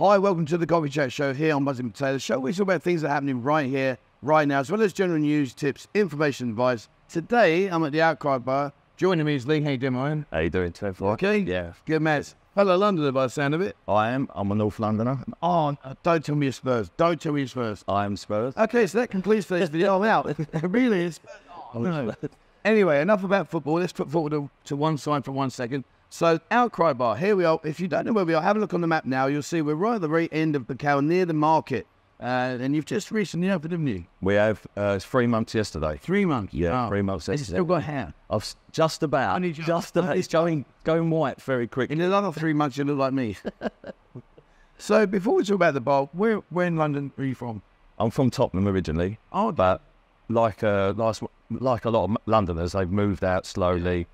Hi, welcome to the Coffee Chat Show here on Buzzing Potato Show. We talk about things that are happening right here, right now, as well as general news, tips, information, advice. Today, I'm at the OutCry Bar. Joining me is Lee. How you doing, man? How you doing, Trev? Okay? Yeah. Good, man. Hello, Londoner, by the sound of it. I'm a North Londoner. Oh, don't tell me you're Spurs. Don't tell me you're Spurs. I am Spurs. Okay, so that completes today's video. I'm out. It really is. Oh, no. Anyway, enough about football. Let's put football to one side for 1 second. So, OutCry Bar, here we are. If you don't know where we are, have a look on the map now. You'll see we're right at the very end of Buakhao, near the market. And you've just recently opened, haven't you? We have, it's 3 months yesterday. 3 months? Yeah, Oh. 3 months Has it yesterday. still got hair? I've just about. Only Just about. It's going white very quick. In another 3 months, you look like me. So, before we talk about the bar, where in London are you from? I'm from Tottenham originally. Oh, but like a lot of Londoners, they've moved out slowly.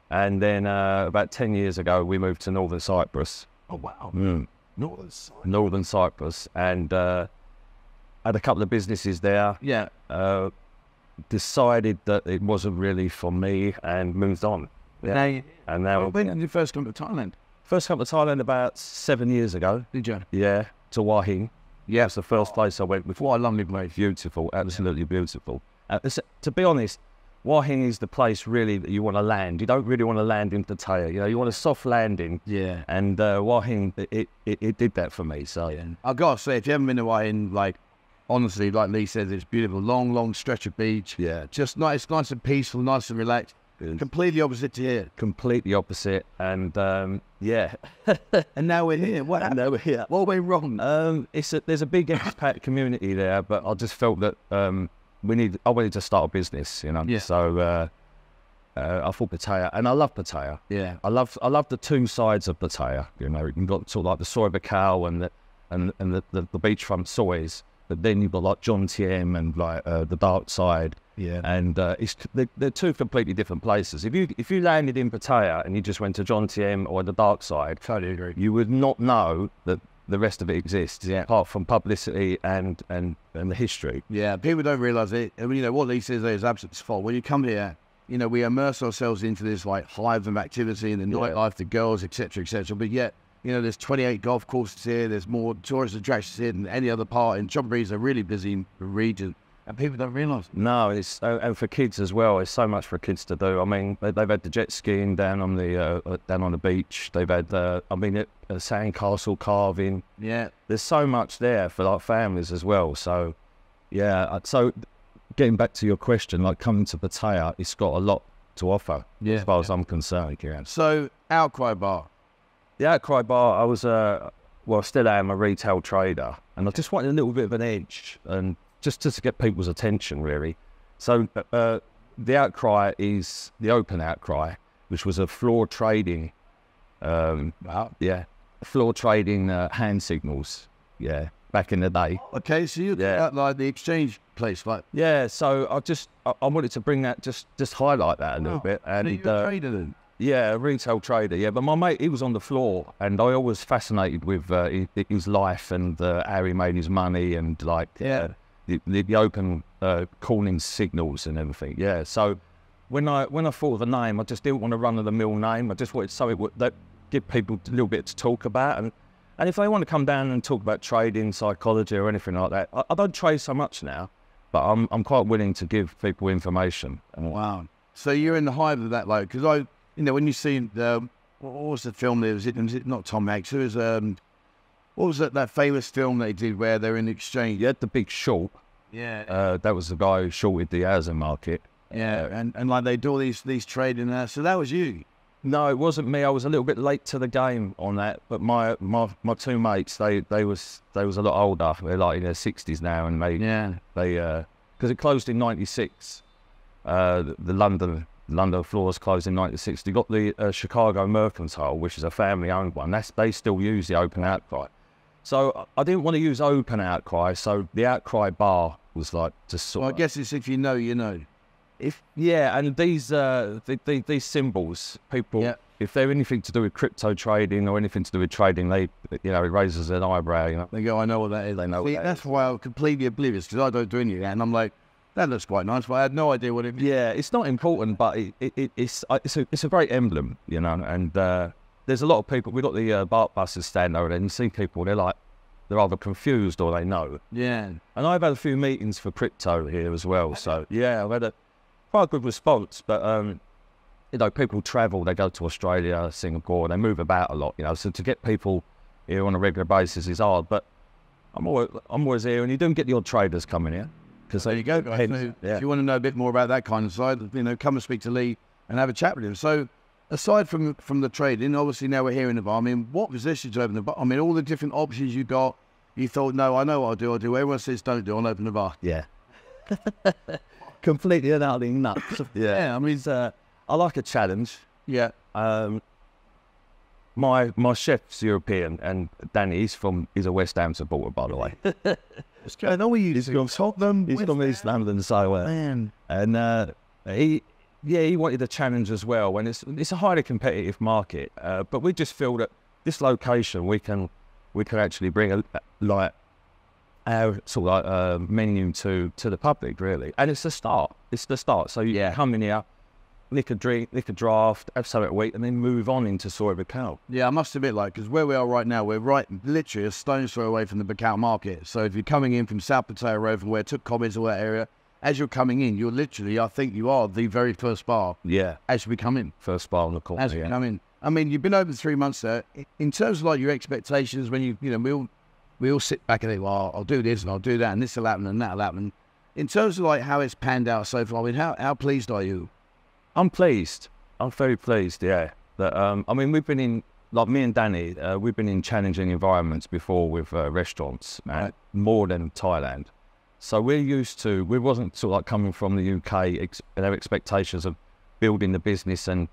And then about 10 years ago, we moved to Northern Cyprus. Oh, wow. Northern Cyprus. And had a couple of businesses there. Yeah. Decided that it wasn't really for me and moved on. Yeah. And now When did you first come to Thailand? first come to Thailand about 7 years ago. Did you? Yeah, to Hua Hin. Yeah, it's the first place I went with. What a lovely place. Beautiful, absolutely beautiful. To be honest, Hua Hin is the place really that you want to land. You don't really want to land in Pattaya. You know, you want a soft landing. Yeah. And Hua Hin, it did that for me. So yeah. I've got to say, if you haven't been to Hua Hin, like, honestly, like Lee says, it's beautiful. Long stretch of beach. Yeah. Just nice and peaceful, nice and relaxed. Good. Completely opposite to here. Completely opposite. And yeah. And now we're here. What happened? Now we're here. What went wrong? There's a big expat community there, but I just felt that I wanted to start a business, you know. Yeah. So I thought Pattaya, and I love Pattaya. Yeah. I love the two sides of Pattaya. You know, you've got sort of like the Soi Buakhao and the beachfront sois, but then you've got like John Tiem and like the dark side. Yeah. And they're two completely different places. If you landed in Pattaya and you just went to John Tiem or the dark side, Totally agree. you would not know that the rest of it exists, apart from publicity and the history. Yeah, people don't realise it. I mean, you know, what Lee says there is absolutely false. When you come here, you know, we immerse ourselves into this like hive of activity and the nightlife, the girls, etc., etc. But yet, you know, there's 28 golf courses here. There's more tourist attractions here than any other part. And Chonburi is a really busy region, and people don't realise. No, it's and for kids as well. It's so much for kids to do. I mean, they've had the jet skiing down on the beach. They've had sandcastle carving. Yeah, there's so much there for like families as well. So yeah, so getting back to your question, like coming to Pattaya, it's got a lot to offer as far as I'm concerned, Kieran. So, OutCry Bar. The OutCry Bar, I was still am a retail trader, and I just wanted a little bit of an edge, and just to get people's attention, really. So the OutCry is the open OutCry, which was a floor trading, floor trading hand signals, back in the day. Okay, so you're at like the exchange place, like. Yeah, so I wanted to bring that, just highlight that a little bit. And so you're a trader then? Yeah, a retail trader, yeah. But my mate, he was on the floor, and I always fascinated with his life and how he made his money, and like the open calling signals and everything. Yeah. So when I thought of a name, I just didn't want to run of the mill name. I just wanted something that give people a little bit to talk about, and if they want to come down and talk about trading, psychology, or anything like that, I don't trade so much now, but I'm quite willing to give people information. Wow. So you're in the hive of that, like, because you know, when you see what was the film there? Was it not Tom Hanks? It was what was that famous film they did where they're in exchange? You had The Big Short. Yeah. That was the guy who shorted the housing market. Yeah, and like they do all these trading there. So that was you. No, it wasn't me. I was a little bit late to the game on that. But my two mates, they was a lot older. They're like in their 60s now, and they because it closed in '96. The London floors closed in '96. They got the Chicago Mercantile, which is a family-owned one. They still use the open OutCry. So I didn't want to use open OutCry. So the OutCry Bar was like just sort of. I guess it's if you know, you know. And these symbols, people, if they're anything to do with crypto trading or anything to do with trading, it raises an eyebrow. You know, they go, I know what that is. They know. That's why I'm completely oblivious, because I don't do any of that, and I'm like, that looks quite nice, but I had no idea what it. Yeah, it's not important, but it's a great emblem, you know. And there's a lot of people. We've got the BART buses stand over there, and you see people. They're like they're either confused or they know. Yeah. And I've had a few meetings for crypto here as well. So yeah, I've had a quite good response. But you know, people travel, they go to Australia, Singapore, they move about a lot, you know. So to get people here on a regular basis is hard. But I'm always here, and you don't get the odd traders coming here. Because there you go, guys. So if you want to know a bit more about that kind of side, you know, come and speak to Lee and have a chat with him. So aside from the trading, obviously now we're here in the bar. I mean, what positions you open the bar? I mean, all the different options you got. You thought, no, I know what I'll do. Everyone says don't do. I'll open the bar. Yeah. Completely and utterly nuts. Yeah. I mean, I like a challenge. Yeah. My chef's European, and Danny, he's a West Ham supporter, by the way. I know he's from Tottenham. He's from East London, so man. And he wanted a challenge as well. And it's a highly competitive market, but we just feel that this location we can actually bring our sort of menu to the public, really. And it's the start. So you come in here, lick a drink, lick a draft, have something to eat, and then move on into Soi Buakhao. Yeah, I must admit, because where we are right now, we're literally a stone's throw away from the Buakhao market. So if you're coming in from South Pattaya Road, from where Took Comments or that area, as you're coming in, you're literally, I think you are the very first bar. Yeah. As we come in. First bar on the corner. As we come in. I mean, you've been open 3 months there. In terms of like your expectations, when you know, we all sit back and think, well, I'll do this and I'll do that, and this will happen and that'll happen. In terms of like how it's panned out so far, I mean, how pleased are you? I'm pleased. I'm very pleased, yeah. That I mean, we've been in, like me and Danny, we've been in challenging environments before with restaurants, right, more than Thailand. So we're used to, we wasn't sort of like coming from the UK and our expectations of building the business and,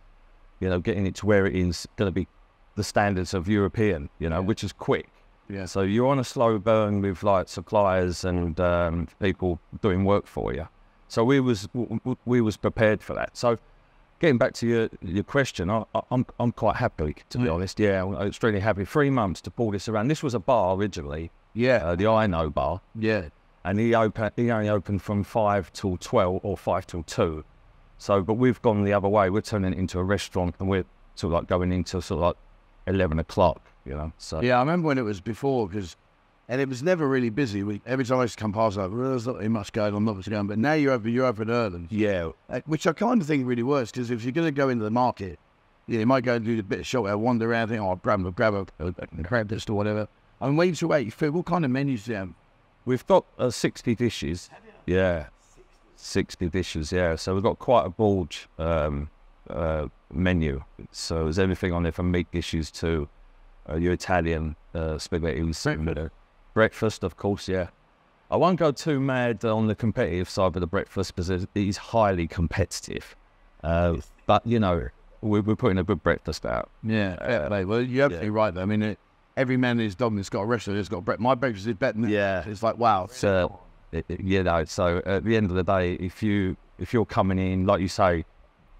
you know, getting it to where it is going to be the standards of European, you know, which is quick. Yeah. So you're on a slow burn with like suppliers and people doing work for you. So we was prepared for that. So getting back to your question, I'm quite happy, to be honest. Yeah, I'm extremely happy. 3 months to pull this around. This was a bar originally. Yeah. The I Know bar. Yeah. And he only opened from 5 till 12 or 5 till 2. So, but we've gone the other way. We're turning it into a restaurant, and we're sort of like going into sort of like 11 o'clock, you know. So yeah, I remember when it was before, and it was never really busy. Every time I used to come past, like, well, there's not really much going on, not much going on. But now you're open early. Yeah. Which I kind of think really works, because if you're going to go into the market, you might go and do a bit of short, wander around, think, oh, I'll grab a crab list or whatever. I mean, when you talk about food, what kind of menus do you have? We've got 60 dishes. Yeah. 60 dishes, yeah. So we've got quite a broad menu. So there's everything on there from meat dishes to your Italian spaghetti. Breakfast, of course, yeah. I won't go too mad on the competitive side of the breakfast because it is highly competitive. But, you know, we're putting a good breakfast out. Yeah, well, you're absolutely right, though. I mean, every man in his dog that's got a restaurant has got breakfast. My breakfast is better than that. Yeah. It's like, wow. So, you know, so at the end of the day, if you're coming in, like you say,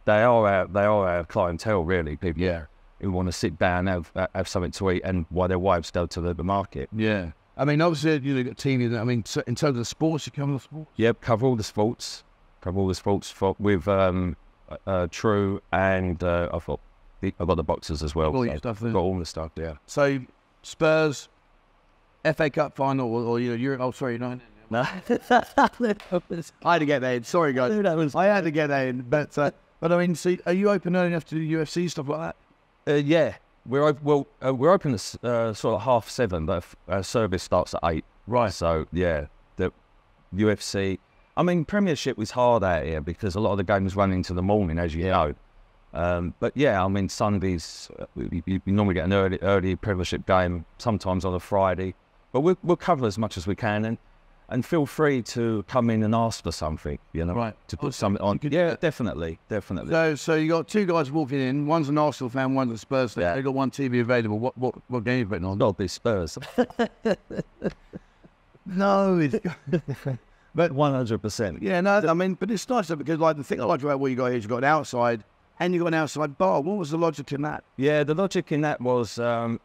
they are our clientele, really. People who want to sit down, have something to eat, and while their wives go to the market. Yeah. I mean, obviously, you know, TV. I mean, in terms of sports, you cover the sports. Yep, cover all the sports. With True, and I've got the boxers as well. All your stuff there. Got all the stuff, yeah. So Spurs, FA Cup final, or you know, Europe. Oh, sorry, no. No. I had to get that in. Sorry, guys. I had to get that in. But I mean, see, are you open early enough to do UFC stuff like that? Yeah. We're open at sort of 7:30, but our service starts at 8. Right. So yeah, the UFC. I mean, Premiership was hard out here because a lot of the games run into the morning, as you know. But yeah, I mean, Sundays you normally get an early Premiership game, sometimes on a Friday. But we'll cover as much as we can, and feel free to come in and ask for something, you know, right, to put something on. Yeah, definitely. So you got two guys walking in. One's an Arsenal fan, one's a Spurs fan. Yeah. They got one TV available. What game are you betting on? Not this Spurs. No, it's but 100%. Yeah, no, I mean, but it's nice because like the thing I like about what you got here is you got an outside and you got an outside bar. What was the logic in that? Yeah, the logic in that was the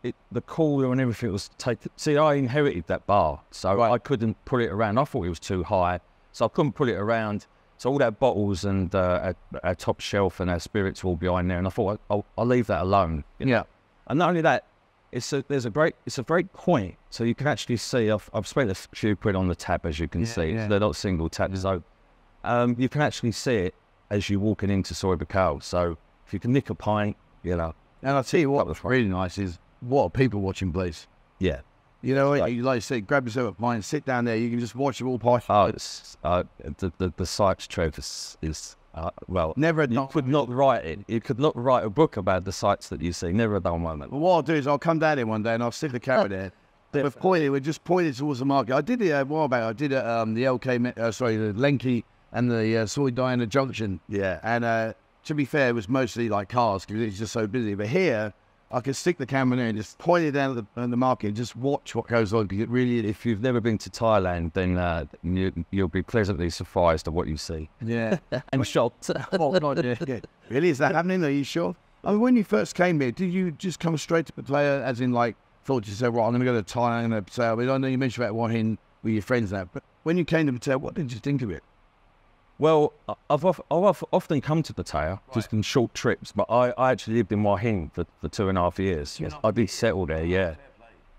cooler and everything was taken. See, I inherited that bar, so I couldn't put it around. I thought it was too high, so I couldn't put it around. So all that bottles and our top shelf and our spirits were all behind there, and I thought I'll leave that alone. You know? Yeah. And not only that, it's a great point. So you can actually see, I've spent a few quid on the tap, as you can see. Yeah. They're not single taps, so you can actually see it as you're walking into Soi Buakhao. So if you can nick a pint, you know. And I'll tell you what's really nice is what are people watching place. Yeah. You know, like you say, grab yourself a pint, sit down there. You can just watch it all pass. Oh, it's the sights trove is well. Never You could not write it. You could not write a book about the sights that you see. Never a dull moment. Well, what I'll do is I'll come down here one day and I'll stick the camera there. We're just pointed towards the market. I did it a while back. I did it the the Lenki and the Soi Diana Junction. Yeah. And to be fair, it was mostly like cars because it's just so busy. But here, I can stick the camera there and just point it down at the market and just watch what goes on. Because it really, if you've never been to Thailand, then you'll be pleasantly surprised at what you see. Yeah. I'm shocked. Really? Is that happening? Are you sure? I mean, when you first came here, did you just come straight to Pattaya, as in like, thought to yourself, right, I'm going to go to Thailand, I'm going to Pattaya. I mean, I know you mentioned about Wahin with your friends and that, but when you came to Pattaya, what did you think of it? Well, I've often come to Pattaya, just in short trips, but I actually lived in Wahin for 2.5 years. I'd be settled there, yeah.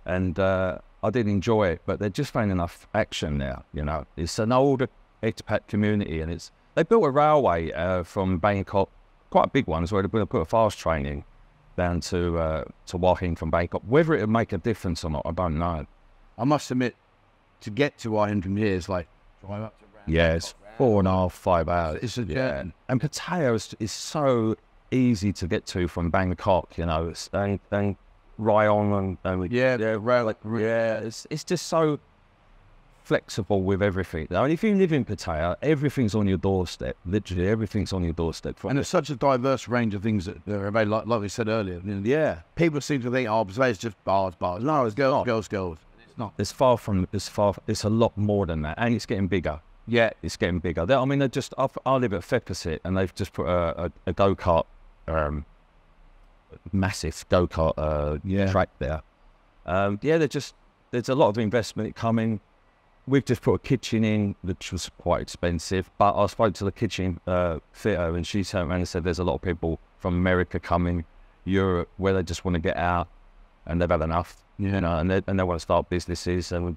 And I did enjoy it, but they just found enough action there, you know. It's an older expat community, and they built a railway from Bangkok, quite a big one, so they're going to put a fast train in down to Wahin from Bangkok. Whether it would make a difference or not, I don't know. I must admit, to get to Wahin from here is like drive up to around. Yeah, it's 4.5, 5 hours. It's a journey. And Pattaya is so easy to get to from Bangkok, you know. And Rayong and it's just so flexible with everything. I mean, if you live in Pattaya, everything's on your doorstep. Literally, everything's on your doorstep. And there's such a diverse range of things that are available, like we said earlier. Yeah. People seem to think, oh, Pattaya's just bars. No, it's girls. It's not. It's a lot more than that, and it's getting bigger. Yeah, it's getting bigger. I mean, I live at Feppersit, and they've just put a go-kart, massive go-kart track there. There's a lot of investment coming. We've just put a kitchen in, which was quite expensive, but I spoke to the kitchen fitter, and she turned around and said there's a lot of people from America coming, Europe, where they just want to get out, and they've had enough. You know, and they want to start businesses, and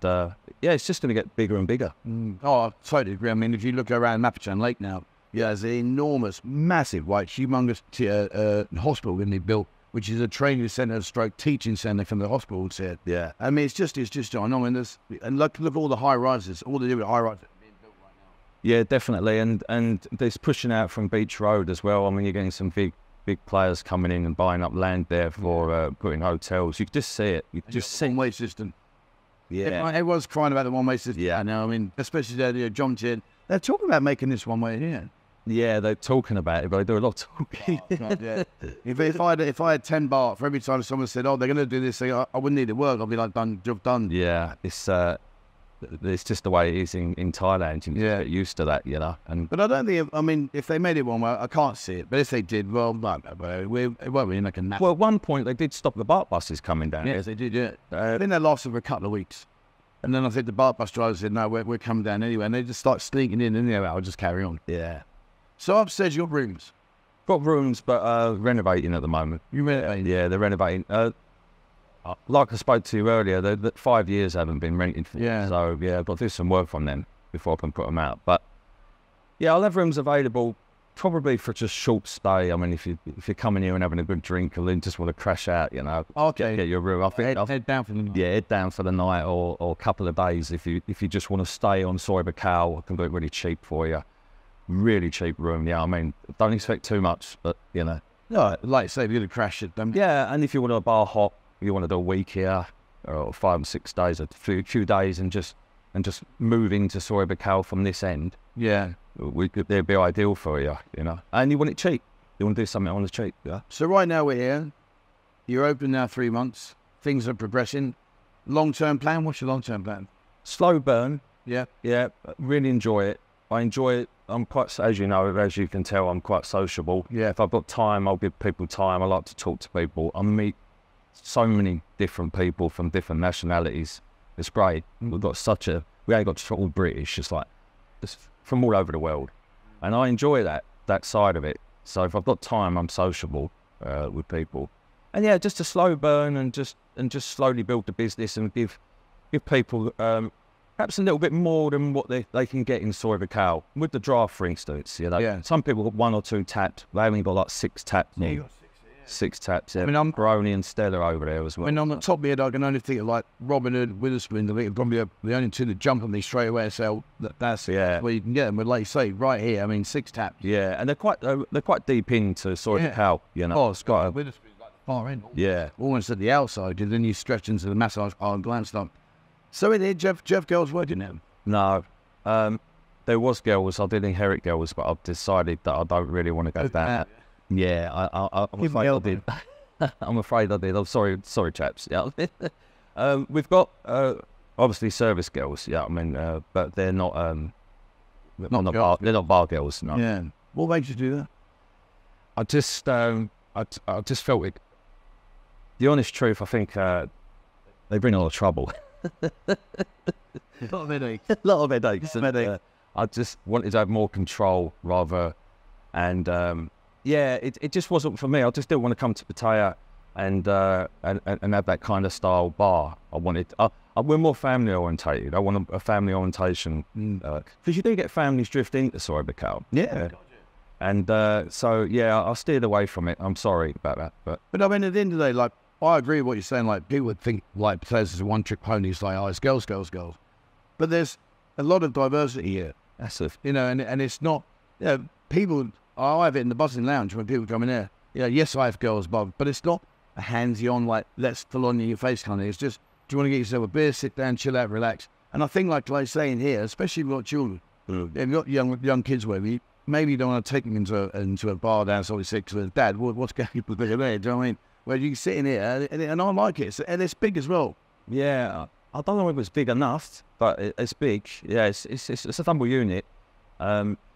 it's just going to get bigger and bigger. Oh, I totally agree. I mean, if you look around Mapachan Lake now, there's an enormous, massive, humongous hospital going to be built, which is a training centre, stroke teaching centre from the hospital said. Yeah. I mean, it's just enormous. And look at all the high rises, all the different high rises being built right now. Yeah, definitely, and there's pushing out from Beach Road as well. I mean, you're getting some big players coming in and buying up land there for putting hotels. You can just see it. You just see one-way system. Yeah. Everyone's crying about the one-way system. Yeah. I know. I mean, especially there, John Chin. They're talking about making this one-way here. Yeah, they're talking about it, but they do a lot of talking. If I had 10 baht for every time someone said, "Oh, they're going to do this," I wouldn't need to work. I'd be like, job done. Yeah, it's just the way it is in Thailand. You get used to that, you know. But I don't think, I mean, if they made it one way, I can't see it. But if they did, well, it won't be like a nap. Well, at one point, they did stop the BART buses coming down. Yes, they did, yeah. I think they lasted for a couple of weeks. And then I think the BART bus drivers said, no, we're coming down anyway. And they just start sneaking in, and I'll just carry on. Yeah. So upstairs, you got rooms? Got rooms, but renovating at the moment. You renovating? Yeah, they're renovating. Like I spoke to you earlier, the 5 years haven't been rented for. Yeah. So, I've got to do some work on them before I can put them out. But, I'll have rooms available probably for just short stay. I mean, if you're coming here and having a good drink and then just want to crash out, you know, get your room. I think head down for the night. Yeah, head down for the night or a couple of days. If you just want to stay on Soi Buakhao, I can do it really cheap for you. Really cheap room, I mean, don't expect too much, but, you know. No, like I say, you're going to crash it. Yeah, and if you want to bar hop, you want to do a week here, or 5 or 6 days, a few days, and just move into Soi Buakhao from this end. Yeah, they'd be ideal for you, you know. And you want it cheap. You want to do something on the cheap, yeah. So right now we're here. You're open now 3 months. Things are progressing. Long-term plan. What's your long-term plan? Slow burn. Yeah. Yeah. Really enjoy it. I enjoy it. I'm quite, as you can tell, I'm quite sociable. Yeah. If I've got time, I'll give people time. I like to talk to people. I meet so many different people from different nationalities. It's great. We ain't got to talk all British. It's like, it's from all over the world. And I enjoy that side of it. So if I've got time, I'm sociable with people. And just a slow burn and just and just slowly build the business and give people perhaps a little bit more than what they can get in Soi Buakhao. With the draft, for instance, you know, some people got 1 or 2 taps. They only got like 6 taps. Yeah, you got 6. 6 taps. Yeah. I mean, I'm Brony and Stella over there as well. I mean, on the top of my head, I can only think of like Robin Hood, Witherspoon. I think probably the only 2 that jump on me straight away. So that's where you can get them. But like you say, right here, I mean, 6 taps. Yeah, and they're quite deep into Soi Buakhao, you know. Oh, it's got Witherspoon's like the far end. Yeah, almost at the outside, and then you stretch into the massage arm glance up. So in here, Jeff girls working there? No, there was girls. I did inherit girls, but I've decided that I don't really want to go down. Yeah, I'm afraid I did. I'm afraid I did. I'm sorry, chaps. Yeah, we've got obviously service girls. Yeah, I mean, but they're not they're not bar girls. No. Yeah. What made you do that? I just felt it. The honest truth, I think they bring a lot of trouble. A lot of headaches. A lot of headaches. And, I just wanted to have more control rather, and it just wasn't for me. I just didn't want to come to Pattaya and have that kind of style bar. I wanted. We're more family orientated. I want a family orientation because you do get families drift into Soi Buakhao. Yeah. And so I steered away from it. I'm sorry about that, but I mean, at the end of the day, like I agree with what you're saying. Like people would think like Pattaya's is a one-trick pony. It's like it's girls, but there's a lot of diversity here. That's it. You know, and it's not. You know, people. I have it in the buzzing lounge when people come in there. Yeah, yes, I have girls, but it's not a handsy-on like let's full on in your face kind of. It's just, do you want to get yourself a beer, sit down, chill out, relax? And I think like I say in here, especially if you've got children, if you've got young kids with you, maybe you don't want to take them into a bar down Solid 6 with Dad. What's going on there? Do you know what I mean? Where you can sit in here and I like it, and it's big as well. Yeah, I don't know if it's big enough, but it's big. Yeah, it's a double unit.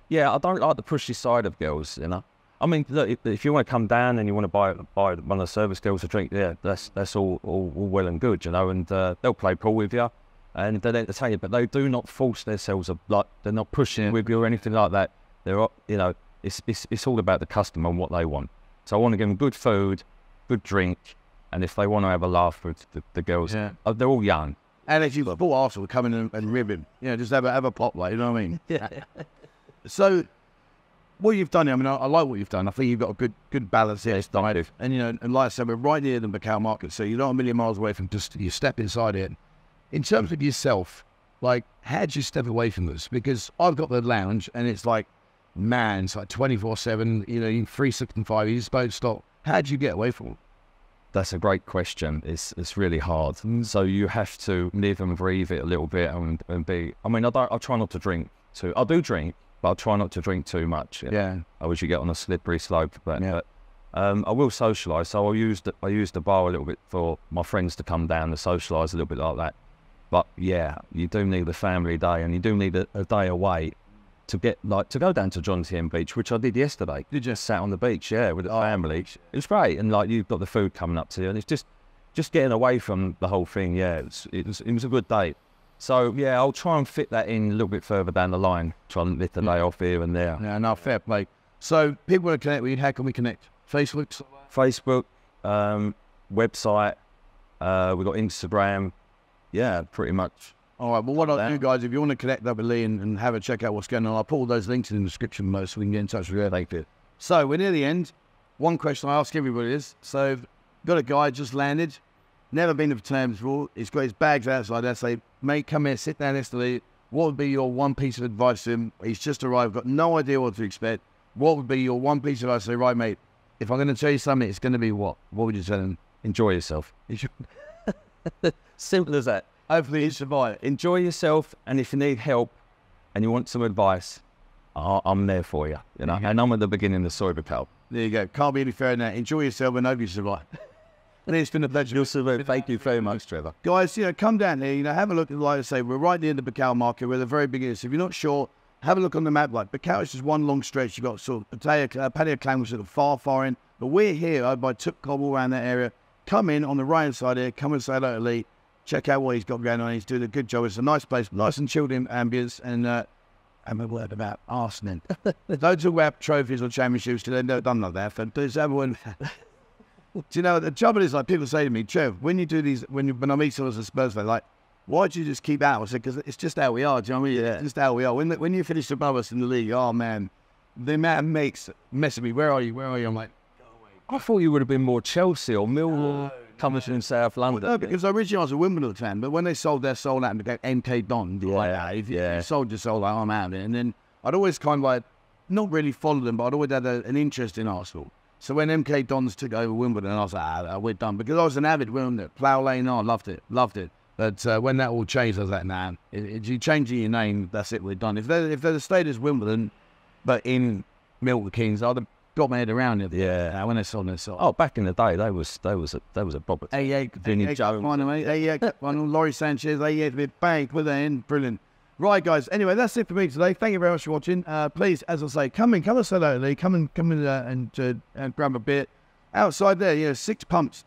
Yeah, I don't like the pushy side of girls, you know. I mean, look, if you want to come down and you want to buy one of the service girls a drink, yeah, that's all well and good, you know, and they'll play pool with you and they'll entertain you, but they do not force themselves, like, they're not pushing with you or anything like that. They're, you know, it's all about the customer and what they want. So I want to give them good food, good drink, and if they want to have a laugh with the girls, they're all young. And if you've bought Arsenal, come in and rib him, you know, just have a pop, like, you know what I mean? Yeah. So, what you've done, I mean, I like what you've done. I think you've got a good balance here. Yes, I do. And, you know, and like I said, we're right near the Buakhao market, so you're not a million miles away from just, you step inside it. In terms of yourself, like, how do you step away from this? Because I've got the lounge, and it's like, man, it's like 24/7, you know, 365, you just don't stop. How do you get away from it? That's a great question. It's really hard. So you have to live and breathe it a little bit and be, I mean, I try not to drink too. I do drink, but I try not to drink too much. Yeah. I wish you get on a slippery slope, but I will socialise. So I use the bar a little bit for my friends to come down and socialise a little bit like that. But yeah, you do need a family day, and you do need a day away to go down to John Tien Beach, which I did yesterday. You just sat on the beach, with the family. It was great, and like you've got the food coming up to you, and it's just getting away from the whole thing. Yeah, it was a good day. So yeah, I'll try and fit that in a little bit further down the line. Try and lift the day off here and there. Yeah, no, fair play. So people want to connect with you. How can we connect? Facebook, website. We've got Instagram. Yeah, pretty much. All right, well, what I'll do, guys, if you want to connect up with Lee and have a check out what's going on, I'll put all those links in the description below so we can get in touch with you. Thank you. So we're near the end. One question I ask everybody is, so got a guy just landed, never been to Pattaya before, he's got his bags outside, I say, mate, come here, sit down next to Lee. What would be your one piece of advice to him? He's just arrived, got no idea what to expect. What would be your one piece of advice? Say, right, mate, if I'm going to tell you something, it's going to be what? What would you tell him? Enjoy yourself. Simple as that. Hopefully you survive. Enjoy yourself, and if you need help and you want some advice, I'm there for you. You know, and I'm at the beginning of Soi Buakhao. There you go. Can't be any fairer than that. Enjoy yourself and hope you survive. It's been a pleasure. You'll survive. Thank you very much, Trevor. Guys, you know, come down here. You know, have a look. Like I say, we're right near the Buakhao market. We're the very beginning. So if you're not sure, have a look on the map. Like Buakhao is just one long stretch. You've got sort of Pattaya Clan, which is at the far end. But we're here over by Tuk Cobble around that area. Come in on the right hand side here. Come and say hello to Lee. Check out what he's got going on. He's doing a good job. It's a nice place, nice and chilled in ambience, and have a word about Arsenal. Don't talk about trophies or championships because they've never done like that. But there's everyone. Do you know, the trouble is, like, people say to me, Trev, when you do these, when I meet someone as a Spurs fan, like, why do you just keep out? I said, because it's just how we are. Do you know what I mean? It's just how we are. When you finish above us in the league, oh man, the amount of mates mess with me. Where are you? Where are you? I'm like, I thought you would have been more Chelsea or Millwall coming in South London. No, because originally I was a Wimbledon fan, but when they sold their soul out and became MK Don, if you sold your soul out, I'm out of it. And then I'd always kind of like, not really followed them, but I'd always had an interest in Arsenal. So when MK Dons took over Wimbledon, I was like, we're done. Because I was an avid Wimbledon, Plough Lane, I loved it. But when that all changed, I was like, nah, if you change your name, that's it, we're done. If they'd stayed as Wimbledon, but in Milton Keynes, I'd have got my head around it. Yeah. When they sold their soul. Oh, back in the day, they was a proper. 88, Vinnie Jones. Final, mate. 88, final, Laurie Sanchez, 88, bang, put that in, brilliant. Right, guys. Anyway, that's it for me today. Thank you very much for watching. Please, as I say, come and say hello to Lee. Come in and grab a bit. Outside there, 6 pumps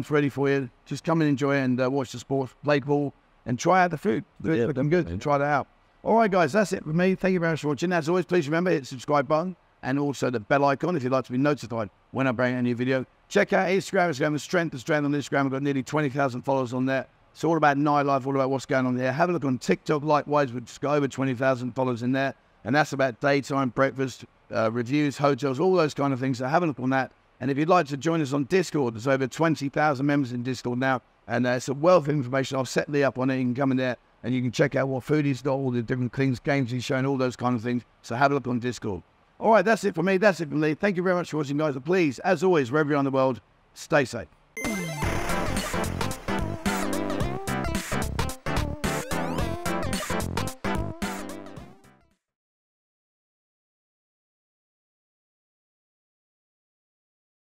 ready for you. Just come and enjoy it and watch the sport, play ball, and try out the food. It's looking good. And try that out. All right, guys. That's it for me. Thank you very much for watching. As always, please remember, hit the subscribe button and also the bell icon if you'd like to be notified when I bring a new video. Check out Instagram. It's going strength to strength on Instagram. I've got nearly 20,000 followers on there. It's all about nightlife, all about what's going on there. Have a look on TikTok, likewise, we've just got over 20,000 followers in there. And that's about daytime, breakfast, reviews, hotels, all those kind of things. So have a look on that. And if you'd like to join us on Discord, there's over 20,000 members in Discord now. And it's a wealth of information. I'll set Lee up on it. You can come in there and you can check out what food he's got, all the different things, games he's showing, all those kind of things. So have a look on Discord. All right, that's it for me. That's it from Lee. Thank you very much for watching, guys. And please, as always, wherever you're in the world, stay safe.